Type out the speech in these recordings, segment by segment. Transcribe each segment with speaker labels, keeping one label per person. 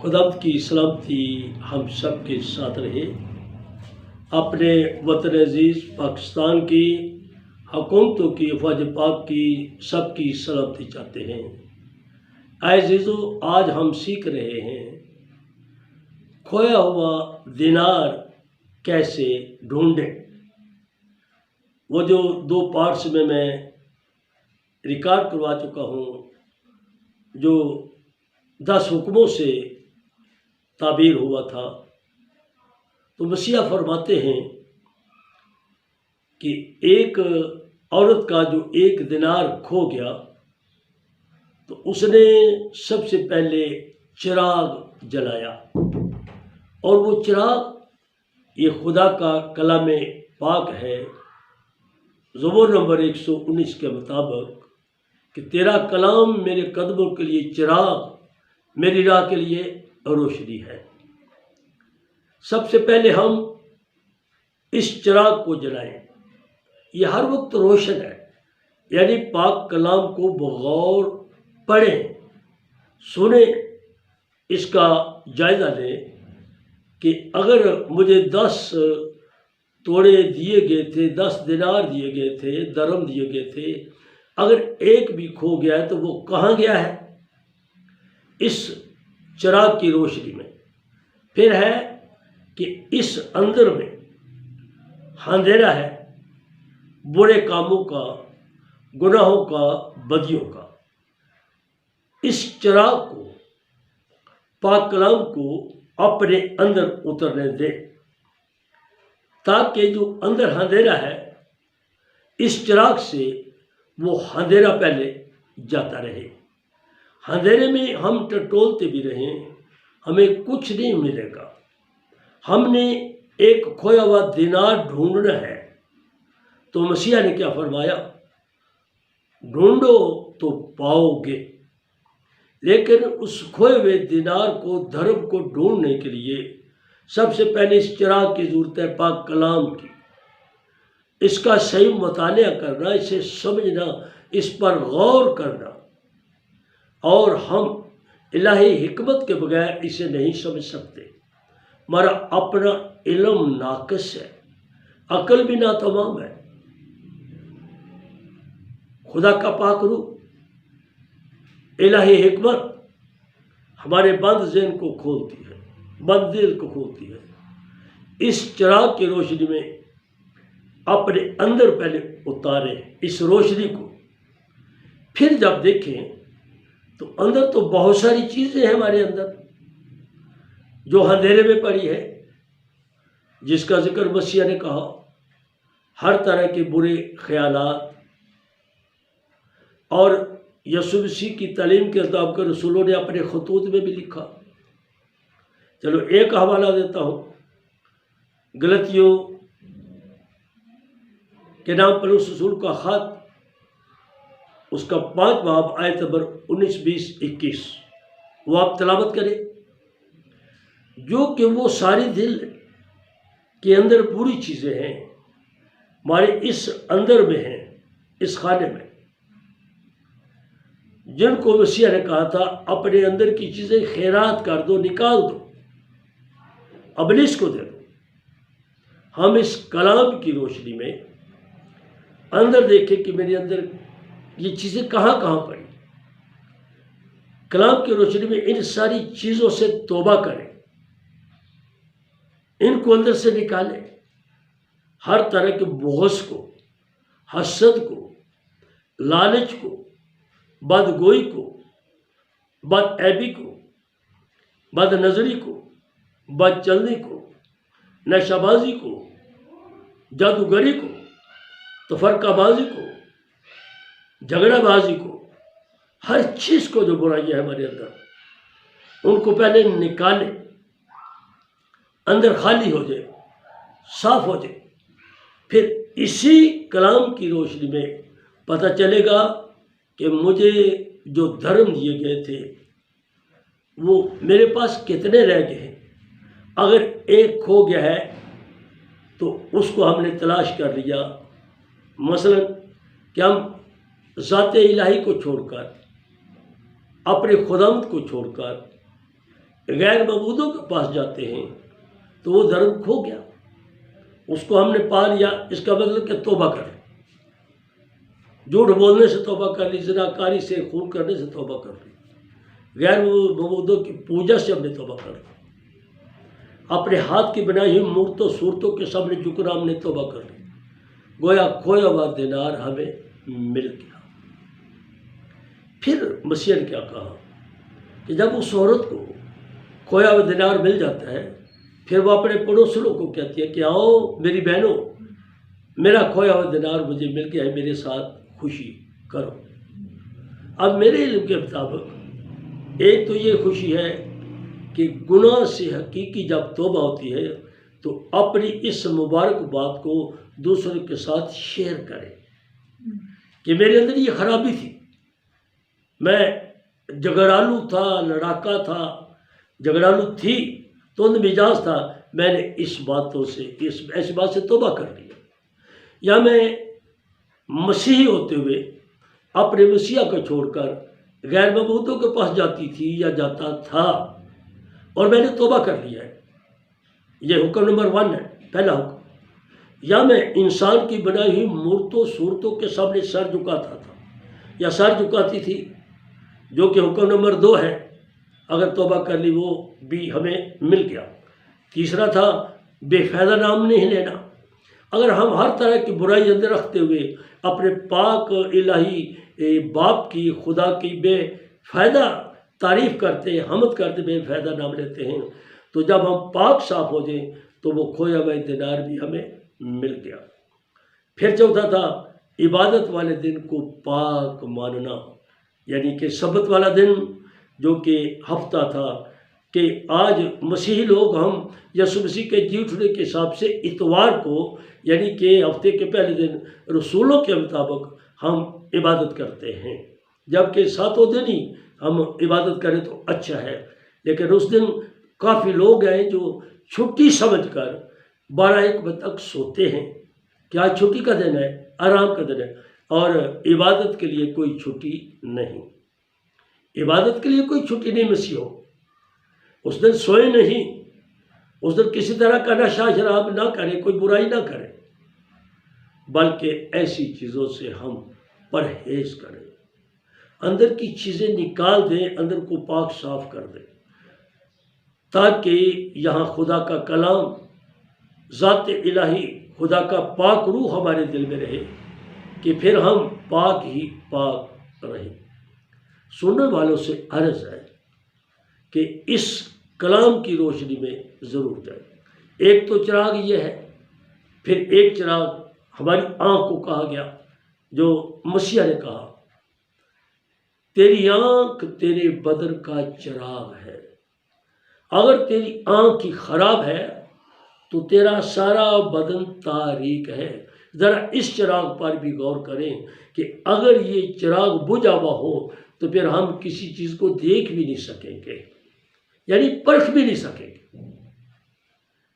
Speaker 1: खुदावंद की सलामती हम सब के साथ रहे। अपने वतन अजीज़ पाकिस्तान की हुकूमतों की फौज पाक की सबकी सलामती चाहते हैं। अज़ीज़ों, आज हम सीख रहे हैं खोया हुआ दिनार कैसे ढूंढें। वो जो 2 पार्ट्स में मैं रिकॉर्ड करवा चुका हूँ, जो 10 हुक्मों से ताबीर हुआ था। तो मसीहा फरमाते हैं कि एक औरत का जो 1 दिनार खो गया तो उसने सबसे पहले चिराग जलाया, और वो चिराग ये खुदा का कलाम पाक है। ज़बूर नंबर 119 के मुताबिक कि तेरा कलाम मेरे कदमों के लिए चिराग, मेरी राह के लिए रोशनी है। सबसे पहले हम इस चिराग को जलाएं। ये हर वक्त रोशन है, यानी पाक कलाम को बगौर पढ़ें, सुने, इसका जायज़ा लें कि अगर मुझे 10 तोड़े दिए गए थे, 10 दिनार दिए गए थे, दरम दिए गए थे, अगर एक भी खो गया है तो वो कहाँ गया है? इस चिराग की रोशनी में। फिर है कि इस अंदर में अंधेरा है, बुरे कामों का, गुनाहों का, बदियों का। इस चिराग को, पाक कलाम को अपने अंदर उतरने दे, ताकि जो अंदर अंधेरा है, इस चिराग से वो अंधेरा पहले जाता रहे। अंधेरे में हम टटोलते भी रहें, हमें कुछ नहीं मिलेगा। हमने एक खोया हुआ दिनार ढूंढना है। तो मसीहा ने क्या फरमाया? ढूंढो तो पाओगे। लेकिन उस खोए हुए दिनार को, धर्म को ढूंढने के लिए सबसे पहले इस चिराग की ज़रूरत है, पाक कलाम की। इसका सही मुतालिया करना, इसे समझना, इस पर गौर करना। और हम इलाही हिकमत के बगैर इसे नहीं समझ सकते। हमारा अपना इल्म नाक़िस है, अकल भी नातमाम है। खुदा का पाक रूह, इलाही हिकमत हमारे बंद ज़हन को खोलती है, बंद दिल को खोलती है। इस चिराग की रोशनी में अपने अंदर पहले उतारें इस रोशनी को। फिर जब देखें तो अंदर तो बहुत सारी चीज़ें हैं हमारे अंदर जो अंधेरे में पड़ी है, जिसका जिक्र मसीहा ने कहा। हर तरह के बुरे ख्यालात, और यीशु मसीह की तालीम के मुताबिक रसूलों ने अपने खतूत में भी लिखा। चलो एक हवाला देता हूँ, गलतियों के नाम पर उस रसूल का ख़त, उसका 5 बाब आयत नंबर 19, 20, 21, वो आप तलावत करें। जो कि वो सारी दिल के अंदर पूरी चीज़ें हैं, हमारे इस अंदर में हैं, इस खाने में, जिनको मसीहा ने कहा था अपने अंदर की चीज़ें खैरात कर दो, निकाल दो, अबलीस को दे दो। हम इस कलाम की रोशनी में अंदर देखें कि मेरे अंदर ये चीज़ें कहाँ कहाँ पड़ी। कलाम की रोशनी में इन सारी चीज़ों से तौबा करें, इनको अंदर से निकालें। हर तरह के बुग़्ज़ को, हसद को, लालच को, बदगोई को, बदऐबी को, बदनज़री को, बदचलनी को, नशाबाजी को, जादूगरी को, तफरकाबाजी को, झगड़ाबाजी को, हर चीज़ को जो बुराइयाँ है हमारे अंदर, उनको पहले निकालें, अंदर खाली हो जाए, साफ हो जाए। फिर इसी कलाम की रोशनी में पता चलेगा कि मुझे जो धर्म दिए गए थे वो मेरे पास कितने रह गए हैं। अगर एक खो गया है तो उसको हमने तलाश कर लिया। मसलन कि हम ज़ात इलाही को छोड़कर, अपने खुदावंद को छोड़कर गैर मबूदों के पास जाते हैं तो वो धर्म खो गया, उसको हमने पा लिया। इसका मतलब कि तौबा कर ली, झूठ बोलने से तौबा कर ली, ज़िनाकारी से, खून करने से तौबा कर ली, गैर मबूदों की पूजा से हमने तौबा कर ली, अपने हाथ की बनाई हुई मूर्तों सूरतों के सामने झुकना हमने तौबा कर ली। गोया खोया हुआ दिनार हमें मिल गया। फिर मसीह ने क्या कहा कि जब उस औरत को खोया हुआ दिनार मिल जाता है, फिर वो अपने पड़ोसियों को कहती है कि आओ मेरी बहनों, मेरा खोया हुआ दिनार मुझे मिल गया है, मेरे साथ खुशी करो। अब मेरे इल्म के मुताबिक एक तो ये खुशी है कि गुनाह से हकीकी जब तौबा होती है तो अपनी इस मुबारक बात को दूसरों के साथ शेयर करें कि मेरे अंदर ये खराबी थी, मैं झगड़ालू था, लड़ाका था, झगड़ालू थी, तुंद मिजाज था, मैंने इस बातों से, इस ऐसी बात से तौबा कर लिया। या मैं मसीही होते हुए अपने मसीहा को छोड़कर गैर मबूदों के पास जाती थी या जाता था और मैंने तौबा कर लिया है। ये हुक्म नंबर 1 है, पहला हुक्म। या मैं इंसान की बनाई हुई मूर्तों सूरतों के सामने सर झुकाता था या सर झुकाती थी, जो कि हुक्म नंबर 2 है। अगर तौबा कर ली वो भी हमें मिल गया। तीसरा था बेफायदा नाम नहीं लेना। अगर हम हर तरह की बुराई अंदर रखते हुए अपने पाक इलाही बाप की, खुदा की बेफायदा तारीफ करते, हमद करते, बेफायदा नाम लेते हैं, तो जब हम पाक साफ हो जाएं तो वो खोया हुआ दिनार भी हमें मिल गया। फिर चौथा था इबादत वाले दिन को पाक मानना, यानी कि सबत वाला दिन जो कि हफ्ता था, कि आज मसीही लोग हम यसु मसीह के जी उठने के हिसाब से इतवार को, यानी कि हफ्ते के पहले दिन रसूलों के मुताबिक हम इबादत करते हैं, जबकि सातों दिन ही हम इबादत करें तो अच्छा है। लेकिन उस दिन काफ़ी लोग हैं जो छुट्टी समझकर 12-1 बजे तक सोते हैं कि आज छुट्टी का दिन है, आराम का दिन है, और इबादत के लिए कोई छुट्टी नहीं। इबादत के लिए कोई छुट्टी नहीं मसीहो। उस दिन सोए नहीं, उस दिन किसी तरह का नशा शराब ना करें, कोई बुराई ना करें, बल्कि ऐसी चीज़ों से हम परहेज करें, अंदर की चीज़ें निकाल दें, अंदर को पाक साफ कर दें, ताकि यहाँ खुदा का कलाम, ज़ात इलाही, खुदा का पाक रूह हमारे दिल में रहे कि फिर हम पाक ही पाक रहें। सुनने वालों से अर्ज़ है कि इस कलाम की रोशनी में ज़रूर जाए। एक तो चिराग ये है, फिर एक चिराग हमारी आँख को कहा गया, जो मसीहा ने कहा तेरी आँख तेरे बदन का चिराग है। अगर तेरी आँख ही खराब है तो तेरा सारा बदन तारीक है। ज़रा इस चिराग पर भी गौर करें कि अगर ये चिराग बुझा हुआ हो तो फिर हम किसी चीज़ को देख भी नहीं सकेंगे, यानी परख भी नहीं सकेंगे।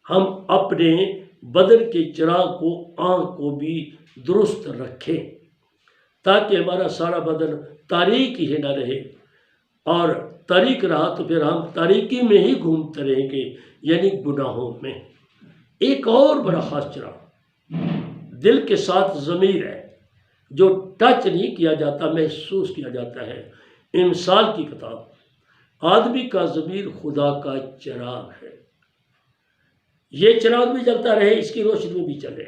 Speaker 1: हम अपने बदन के चिराग को, आँख को भी दुरुस्त रखें, ताकि हमारा सारा बदन तारीक ही ना रहे, और तारीक रहा तो फिर हम तारीकी में ही घूमते रहेंगे, यानी गुनाहों में। एक और बड़ा खास चिराग दिल के साथ ज़मीर है, जो टच नहीं किया जाता, महसूस किया जाता है। इंसान की किताब, आदमी का ज़मीर खुदा का चिराग है। ये चिराग भी जलता रहे, इसकी रोशनी में भी चले।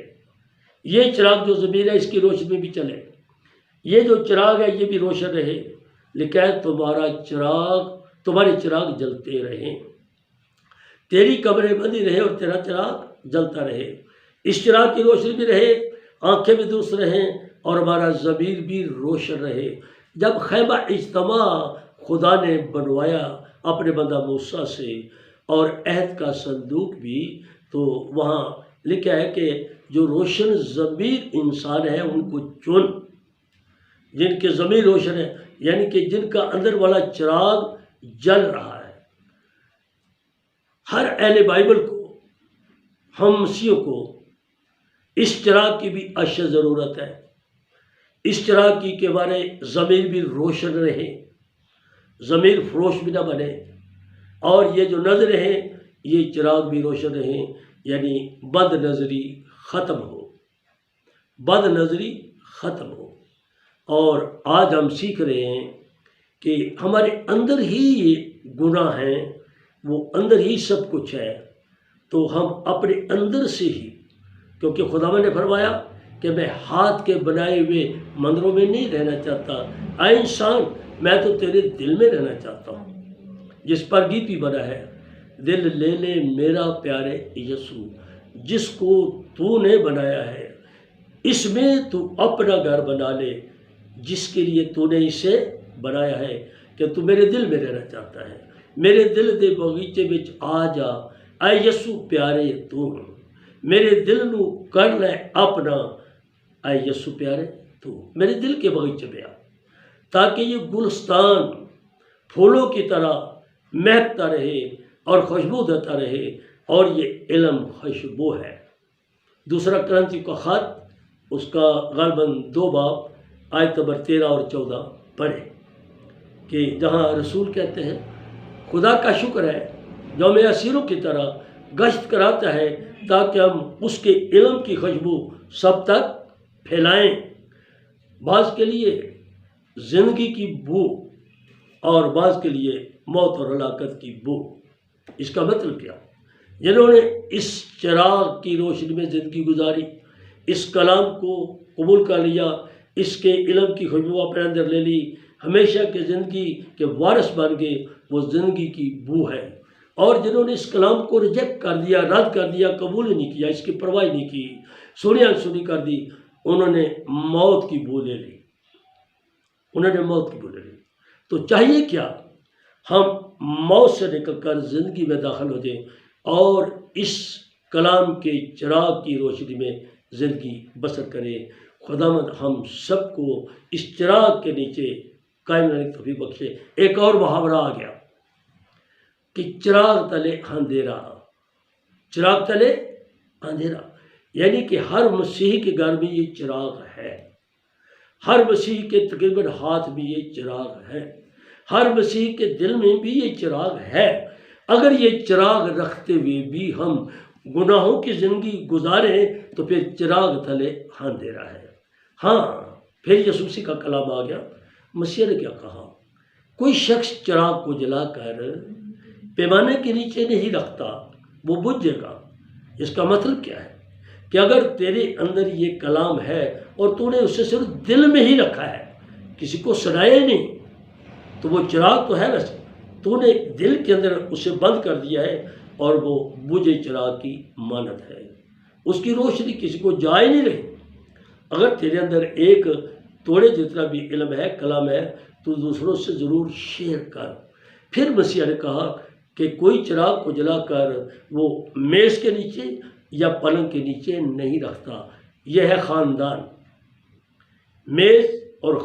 Speaker 1: ये चिराग जो ज़मीर है, इसकी रोशनी में भी चले। ये जो चिराग है ये भी रोशन रहे, लेकिन तुम्हारे चिराग जलते रहें, तेरी कब्रें बंदी रहे और तेरा चिराग जलता रहे। इस चिराग की रोशनी भी रहे, आंखें भी दुरुस्त रहें, और हमारा ज़मीर भी रोशन रहे। जब खैमा इज्तिमा खुदा ने बनवाया अपने बंदा मूसा से, और अहद का संदूक भी, तो वहाँ लिखा है कि जो रोशन ज़मीर इंसान है उनको चुन, जिनके ज़मीर रोशन है, यानी कि जिनका अंदर वाला चिराग जल रहा है। हर अहले बाइबल को, हम मसीहों को इस चिराग की भी अशद ज़रूरत है। इस चिराग की के बारे ज़मीर भी रोशन रहे, ज़मीर फरोश भी ना बने, और ये जो नज़रें हैं ये चिराग भी रोशन रहें, यानी बद नज़री ख़त्म हो, बद नज़री ख़त्म हो। और आज हम सीख रहे हैं कि हमारे अंदर ही ये गुनाह हैं, वो अंदर ही सब कुछ है। तो हम अपने अंदर से ही, क्योंकि खुदावंद ने फरमाया कि मैं हाथ के बनाए हुए मंदिरों में नहीं रहना चाहता, ऐ इंसान मैं तो तेरे दिल में रहना चाहता हूँ। जिस पर गीत भी बना है, दिल ले ले मेरा प्यारे यीशु, जिसको तूने बनाया है इसमें तू अपना घर बना ले, जिसके लिए तूने इसे बनाया है कि तू मेरे दिल में रहना चाहता है। मेरे दिल के बगीचे में आ जा, ऐ यीशु प्यारे तू, मेरे दिल नू कर ले अपना, ऐ यीशु प्यारे तू मेरे दिल के बगीचे में आ, ताकि ये गुलस्तान फूलों की तरह महकता रहे और खुशबू देता रहे, और ये इल्म खुशबू है। दूसरा कुरिन्थियों का खत, उसका ग़ालिबन 2 बाब आयत नंबर 13 और 14 पढ़े, कि जहाँ रसूल कहते हैं खुदा का शुक्र है जो हमें असीरों की तरह गश्त कराता है, ताकि हम उसके इल्म की खुशबू सब तक फैलाएं। बाज़ के लिए ज़िंदगी की बू और बाज़ के लिए मौत और हलाकत की बू। इसका मतलब क्या? जिन्होंने इस चिराग की रोशनी में ज़िंदगी गुजारी, इस कलाम को कबूल कर लिया, इसके इल्म की खुशबू अपने अंदर ले ली, हमेशा के ज़िंदगी के वारिस बन गए, वो ज़िंदगी की बू है। और जिन्होंने इस कलाम को रिजेक्ट कर दिया, रद्द कर दिया, कबूल ही नहीं किया, इसकी परवाह नहीं की, सुनी अनसुनी कर दी, उन्होंने मौत की बू ले ली, उन्होंने मौत की बू ले ली। तो चाहिए क्या? हम मौत से निकलकर ज़िंदगी में दाखिल हो जाएं और इस कलाम के चिराग की रोशनी में ज़िंदगी बसर करें। खुदावंद हम सबको इस चिराग के नीचे कायम रहने की तौफीक बख्शे। एक और मुहावरा आ गया कि चिराग तले अंधेरा, चिराग तले अंधेरा, यानी कि हर मसीही के घर में ये चिराग है, हर मसीही के तकरीबन हाथ में ये चिराग है, हर मसीही के दिल में भी ये चिराग है। अगर ये चिराग रखते हुए भी हम गुनाहों की ज़िंदगी गुजारें तो फिर चिराग तले अंधेरा है। हाँ, फिर यीशु मसीह का कलाम आ गया। मसीह ने क्या कहा? कोई शख्स चिराग को जलाकर पैमाने के नीचे नहीं रखता, वो बुझ जाएगा। इसका मतलब क्या है कि अगर तेरे अंदर ये कलाम है और तूने उसे सिर्फ दिल में ही रखा है, किसी को सुनाया ही नहीं, तो वो चिराग तो है, वैसे तूने दिल के अंदर उसे बंद कर दिया है और वो बुझे चिराग की मानत है, उसकी रोशनी किसी को जा ही नहीं रही। अगर तेरे अंदर एक तोड़े जितना भी इल्म है, कलाम है, तो दूसरों से ज़रूर शेयर कर। फिर मसीह ने कहा कि कोई चिराग को जलाकर वो मेज़ के नीचे या पलंग के नीचे नहीं रखता। यह है ख़ानदान। मेज़ और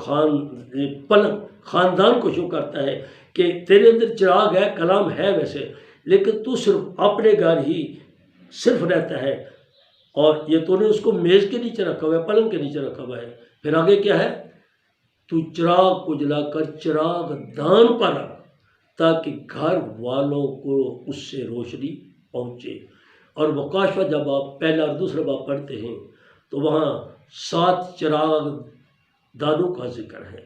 Speaker 1: पलंग ख़ानदान को शो करता है कि तेरे अंदर चिराग है, कलाम है वैसे, लेकिन तू सिर्फ अपने घर ही सिर्फ रहता है और ये तूने उसको मेज़ के नीचे रखा हुआ है, पलंग के नीचे रखा हुआ है। फिर आगे क्या है? तू चिराग को जलाकर चिराग दान पर रख, ताकि घर वालों को उससे रोशनी पहुँचे। और मुकाशवा जब आप पहला और दूसरा बाब पढ़ते हैं तो वहाँ 7 चिराग दानों का जिक्र है।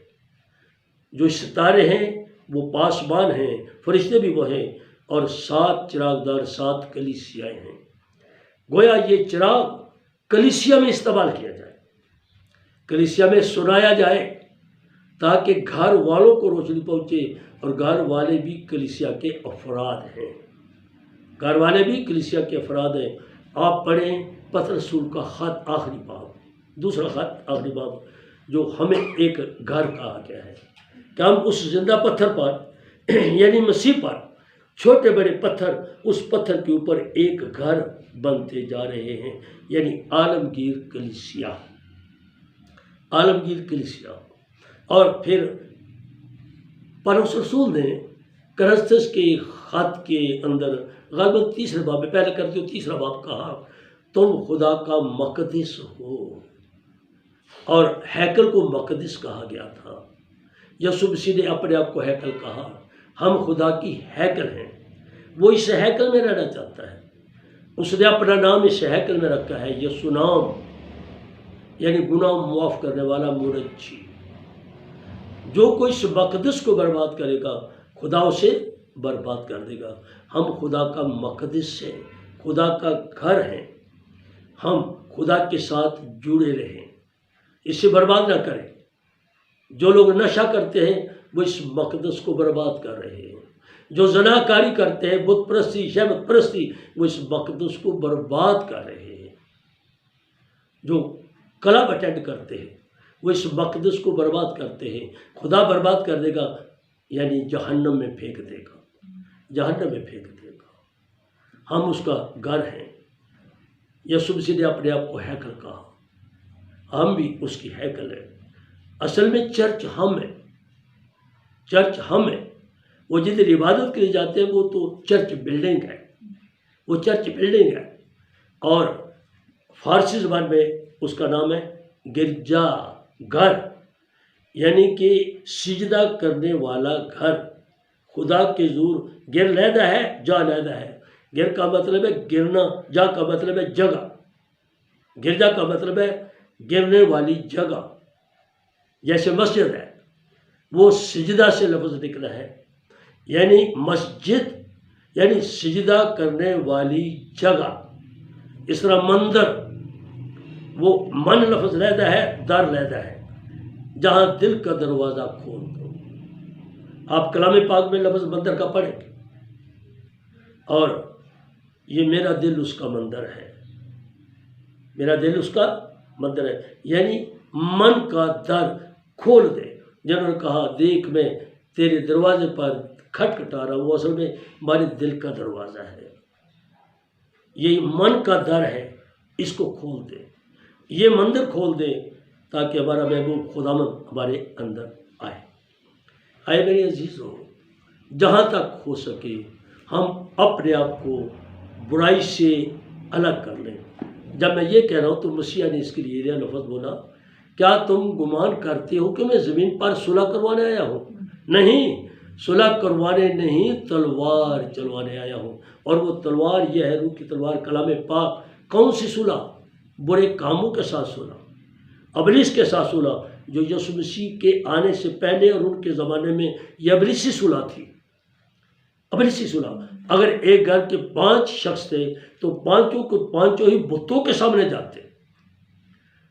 Speaker 1: जो सितारे हैं वो पासबान हैं, फरिश्ते भी वो हैं, और 7 चिरागदार 7 कलीसियाएँ हैं। गोया ये चिराग कलीसिया में इस्तेमाल किया जाए, कलीसिया में सुनाया जाए, ताकि घर वालों को रोशनी पहुँचे। और घर वाले भी कलीसिया के अफराद हैं, घर वाले भी कलीसिया के अफराद हैं। आप पढ़ें पतरस रसूल का ख़त आखिरी बाब, दूसरा ख़त आखिरी बाब, जो हमें एक घर कहा गया है कि हम उस जिंदा पत्थर पर यानी मसीह पर, छोटे बड़े पत्थर, उस पत्थर के ऊपर एक घर बनते जा रहे हैं, यानी आलमगीर कलीसिया, आलमगीर कलीसिया। और फिर पौलुस रसूल ने कुरिन्थियों के ख़त के अंदर ग़ालिबन 3 बाब में, पहले करते हो 3 बाब, कहा तुम खुदा का मक़दिस हो। और हैकल को मक़दिस कहा गया था। यीशु मसीह ने अपने आप को हैकल कहा। हम खुदा की हैकल हैं। वो इस हैकल में रहना चाहता है। उसने अपना नाम इस हैकल में रखा है यसु नाम, यानी गुनाह मुआफ़ करने वाला, मुरज्जी। जो कोई इस मक़दस को बर्बाद करेगा खुदा उसे बर्बाद कर देगा। हम खुदा का मक़दस हैं, खुदा का घर है, हम खुदा के साथ जुड़े रहें, इसे बर्बाद ना करें। जो लोग नशा करते हैं वो इस मक़दस को बर्बाद कर रहे हैं। जो ज़नाकारी करते हैं, बुत परस्ती, शहवत परस्ती, वो इस मक़दस को बर्बाद कर रहे हैं। जो क्लब अटेंड करते हैं वो इस मक़दस को बर्बाद करते हैं। खुदा बर्बाद कर देगा, यानी जहन्नम में फेंक देगा, जहन्नम में फेंक देगा। हम उसका घर हैं। यीशु मसीह ने अपने आप को हैकल कहा, हम भी उसकी हैकल है। असल में चर्च हम है, चर्च हम है। वो जिधर इबादत के लिए जाते हैं वो तो चर्च बिल्डिंग है, वो चर्च बिल्डिंग है। और फारसी ज़बान में उसका नाम है गिरजा घर, यानी कि सिजदा करने वाला घर। खुदा के ज़ूर गिर लैदा है, जा लैदा है। गिर का मतलब है गिरना, जा का मतलब है जगह। गिरजा का मतलब है गिरने वाली जगह। जैसे मस्जिद है, वो सिजदा से लफ्ज़ निकला है, यानी मस्जिद यानी सिजदा करने वाली जगह। इस तरह मंदिर, वो मन लफ्ज़ लैदा है, दर लैदा है, जहाँ दिल का दरवाज़ा खोल दो। आप कलाम पाक में लफ्ज़ मंदिर का पढ़ें, और ये मेरा दिल उसका मंदिर है, मेरा दिल उसका मंदिर है, यानी मन का दर खोल दे। जिन्होंने कहा देख मैं तेरे दरवाजे पर खटखटा रहा हूँ, असल में हमारे दिल का दरवाज़ा है, ये मन का दर है, इसको खोल दे, ये मंदिर खोल दे, ताकि हमारा महबूब खुदावंद हमारे अंदर आए। आए मेरे अजीज़ों, जहाँ तक हो सके हम अपने आप को बुराई से अलग कर लें। जब मैं ये कह रहा हूँ तो मसीहा ने इसके लिए यह लफ्ज़ बोला, क्या तुम गुमान करते हो कि मैं ज़मीन पर सुलह करवाने आया हूँ? नहीं, सुलह करवाने नहीं, तलवार चलवाने आया हूँ। और वो तलवार यह है, रूह की तलवार कलाम पाक। कौन सी सुलह? बुरे कामों के साथ सुलह, अबलीस के साथ सुलह, जो यीशु मसीह के आने से पहले और उनके ज़माने में यह अबलीसी सुलह थी, अबलीसी सुलह। अगर एक घर के 5 शख्स थे तो पांचों को पांचों ही बुतों के सामने जाते,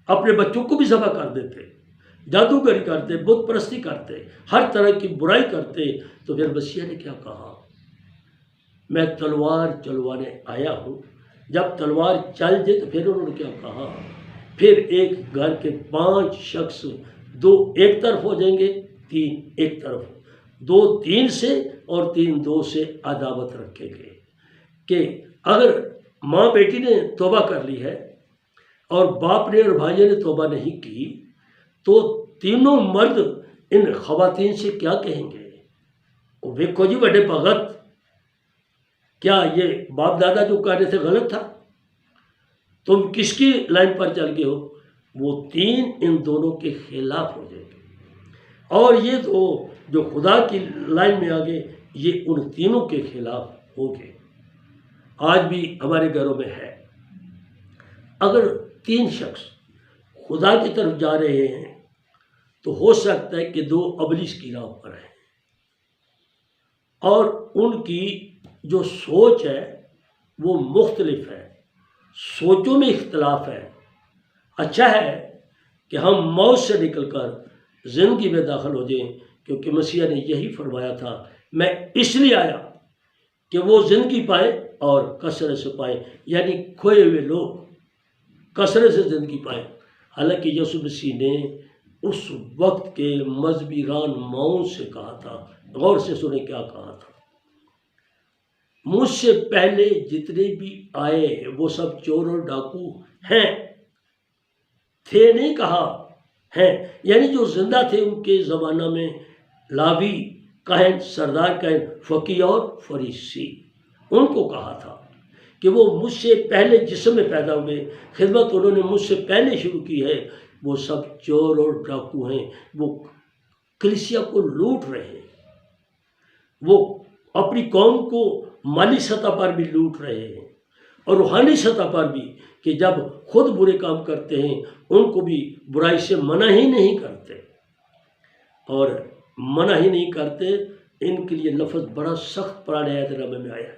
Speaker 1: अपने बच्चों को भी ज़बह कर देते, जादूगरी करते, बुत परस्ती करते, हर तरह की बुराई करते। तो फिर मसीह ने क्या कहा? मैं तलवार चलवाने आया हूँ। जब तलवार चल जाए तो फिर उन्होंने क्या कहा? फिर एक घर के 5 शख्स, 2 एक तरफ हो जाएंगे, 3 एक तरफ, 2 3 से और 3 2 से अदावत रखेंगे। कि अगर माँ बेटी ने तौबा कर ली है और बाप ने और भाइयों ने तौबा नहीं की, तो तीनों मर्द इन ख़वातीन से क्या कहेंगे? देखो जी बड़े भगत, क्या ये बाप दादा जो कह रहे थे गलत था? तुम किसकी लाइन पर चल गए हो? वो 3 इन दोनों के खिलाफ हो जाएंगे। और ये दो जो खुदा की लाइन में आ गए, ये उन तीनों के खिलाफ हो गए। आज भी हमारे घरों में है, अगर 3 शख्स खुदा की तरफ जा रहे हैं तो हो सकता है कि 2 अबलीस की राह पर हैं, और उनकी जो सोच है वो मुख्तलिफ है, सोचों में इख्तलाफ है। अच्छा है कि हम मौत से निकलकर ज़िंदगी में दाखिल हो जाएं, क्योंकि मसीहा ने यही फरमाया था, मैं इसलिए आया कि वो ज़िंदगी पाए और कसरत से पाए, यानी खोए हुए लोग कसरत से ज़िंदगी पाए। हालांकि यीशु मसीह ने उस वक्त के मजहबी रहनुमाओं से कहा था, गौर से सुने क्या कहा था, मुझसे पहले जितने भी आए वो सब चोर और डाकू हैं, थे नहीं कहा हैं, यानी जो जिंदा थे उनके ज़माना में लावी, कहन, सरदार कहन, फ़कीह और फरीसी, उनको कहा था कि वो मुझसे पहले जिस्म में पैदा हुए, खिदमत उन्होंने मुझसे पहले शुरू की है, वो सब चोर और डाकू हैं, वो कलीसिया को लूट रहे हैं, वो अपनी कौम को माली सतह पर भी लूट रहे हैं और रूहानी सतह पर भी, कि जब खुद बुरे काम करते हैं उनको भी बुराई से मना ही नहीं करते, और मना ही नहीं करते। इनके लिए लफ्ज़ बड़ा सख्त पुराने आयतनामे में आया है।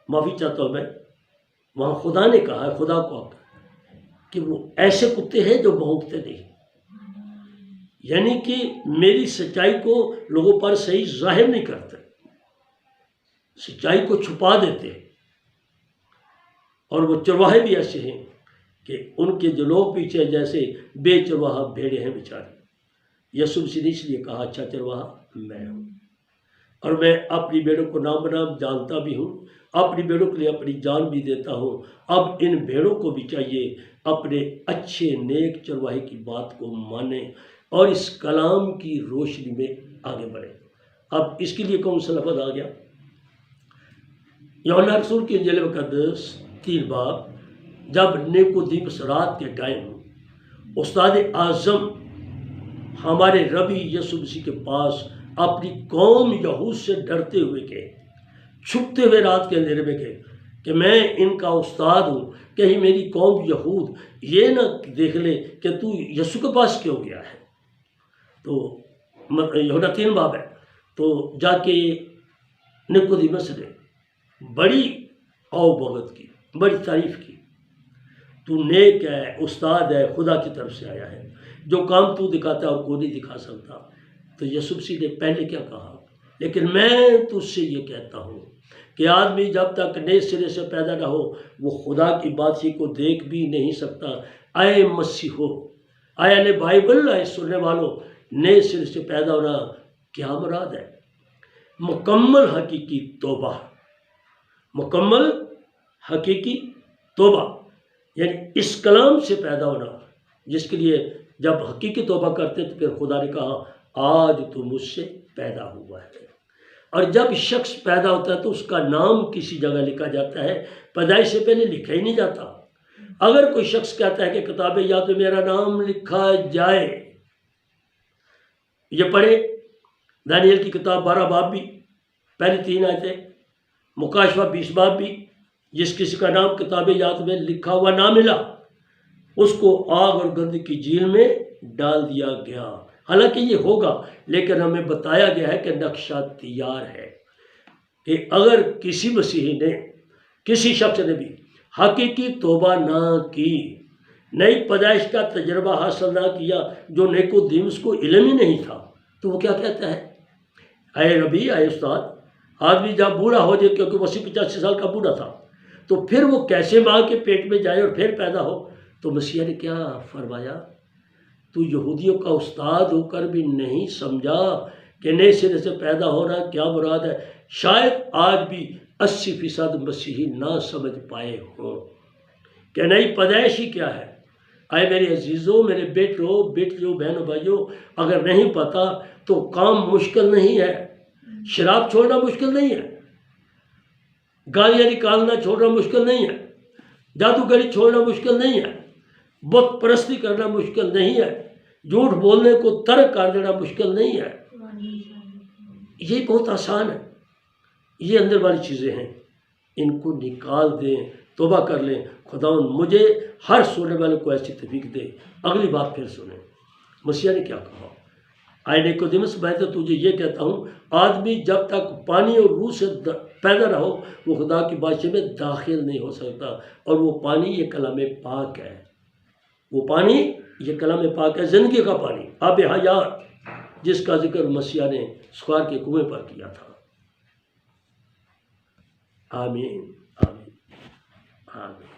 Speaker 1: माफ़ी चाहता हूँ मैं, वहाँ खुदा ने कहा है, खुदा को कि वो ऐसे कुत्ते हैं जो भौंकते नहीं, यानी कि मेरी सच्चाई को लोगों पर सही जाहिर नहीं करते, सच्चाई को छुपा देते हैं। और वो चरवाहे भी ऐसे हैं कि उनके जो लोग पीछे जैसे बेचरवाहा भेड़े हैं बेचारे। यीशु मसीह ने इसलिए कहा अच्छा चरवाहा मैं हूँ, और मैं अपनी भेड़ों को नाम बनाम जानता भी हूँ, अपनी भेड़ों के लिए अपनी जान भी देता हूँ। अब इन भेड़ों को भी चाहिए अपने अच्छे नेक चरवाहे की बात को माने और इस कलाम की रोशनी में आगे बढ़े। अब इसके लिए कौन सा लफ्ज़ आ गया? यूहन्ना रसूल की इंजील मुक़द्दस 3 बाब, जब निकोदेमुस रात के टाइम उस्ताद आज़म हमारे रबी यीशु मसीह के पास अपनी कौम यहूद से डरते हुए गए, छुपते हुए रात के अंधेरे में गए कि मैं इनका उस्ताद हूँ, कहीं मेरी कौम यहूद ये ना देख ले कि तू यीशु के पास क्यों गया है। तो यूहन्ना 3 बाब है। तो जाके निकोदेमुस ने बड़ी औ-भगत की, बड़ी तारीफ़ की, तू नेक है, उस्ताद है, खुदा की तरफ से आया है, जो काम तू दिखाता है और कोई नहीं दिखा सकता। तो यीशु मसीह ने पहले क्या कहा? लेकिन मैं तुझसे ये कहता हूँ कि आदमी जब तक नए सिरे से पैदा ना हो वो खुदा की बादशाही को देख भी नहीं सकता। आए मसीहो, आया ने बाइबल, आए सुनने वालों, नए सिरे से पैदा होना क्या मुराद है? मुकम्मल हकीकी तौबा, मुकम्मल हकीकी तौबा, यानी इस कलाम से पैदा होना, जिसके लिए जब हकीकी तौबा करते तो फिर खुदा ने कहा आज तू मुझसे पैदा हुआ है। और जब शख्स पैदा होता है तो उसका नाम किसी जगह लिखा जाता है, पैदाइश से पहले लिखा ही नहीं जाता। अगर कोई शख्स कहता है कि किताब याद में मेरा नाम लिखा जाए, ये पढ़े दानियल की किताब 12 बाब भी, पहले 3 आयतें, मुकाशवा 20 बाब भी, जिस किसी का नाम किताब याद में लिखा हुआ ना मिला उसको आग और गंध की झील में डाल दिया गया। हालांकि ये होगा, लेकिन हमें बताया गया है कि नक्शा तैयार है कि अगर किसी मसीही ने, किसी शख्स ने भी हकीकी तौबा ना की, नई पैदाइश का तजर्बा हासिल ना किया, जो निकोदेमुस को इल्म ही नहीं था, तो वो क्या कहता है? आए रबी, आए उस्ताद, आदमी जब बूढ़ा हो जाए, क्योंकि वो 80-85 साल का बूढ़ा था, तो फिर वो कैसे माँ के पेट में जाए और फिर पैदा हो? तो मसीह ने क्या फरमाया? तू यहूदियों का उस्ताद होकर भी नहीं समझा कि नए सिरे से पैदा होना क्या मुराद है? शायद आज भी 80% मसीही ना समझ पाए हों कि नई पैदाइश ही क्या है। आए मेरे अजीज़ों, मेरे बेटियों, बहनों, भाइयों, अगर नहीं पता तो काम मुश्किल नहीं है, शराब छोड़ना मुश्किल नहीं है, गालियाँ निकालना छोड़ना मुश्किल नहीं है, जादूगरी छोड़ना मुश्किल नहीं है, बुत परस्ती करना मुश्किल नहीं है, झूठ बोलने को तर्क कर देना मुश्किल नहीं है। ये बहुत आसान है। ये अंदर वाली चीज़ें हैं, इनको निकाल दें, तौबा कर लें। खुदावंद मुझे हर सुनने वाले को ऐसी तौफीक दे। अगली बात फिर सुने, मसीह ने क्या कहा? आए निकोदेमुस, मैं तो तुझे ये कहता हूँ, आदमी जब तक पानी और रूह से पैदा ना हो वो खुदा की बादशाही में दाखिल नहीं हो सकता। और वो पानी ये कलाम पाक है, वो पानी ये कलाम पाक है, ज़िंदगी का पानी, आब हयात, जिसका जिक्र मसीह ने सुखार के कुएं पर किया था। आमीन, आमीन, आमीन।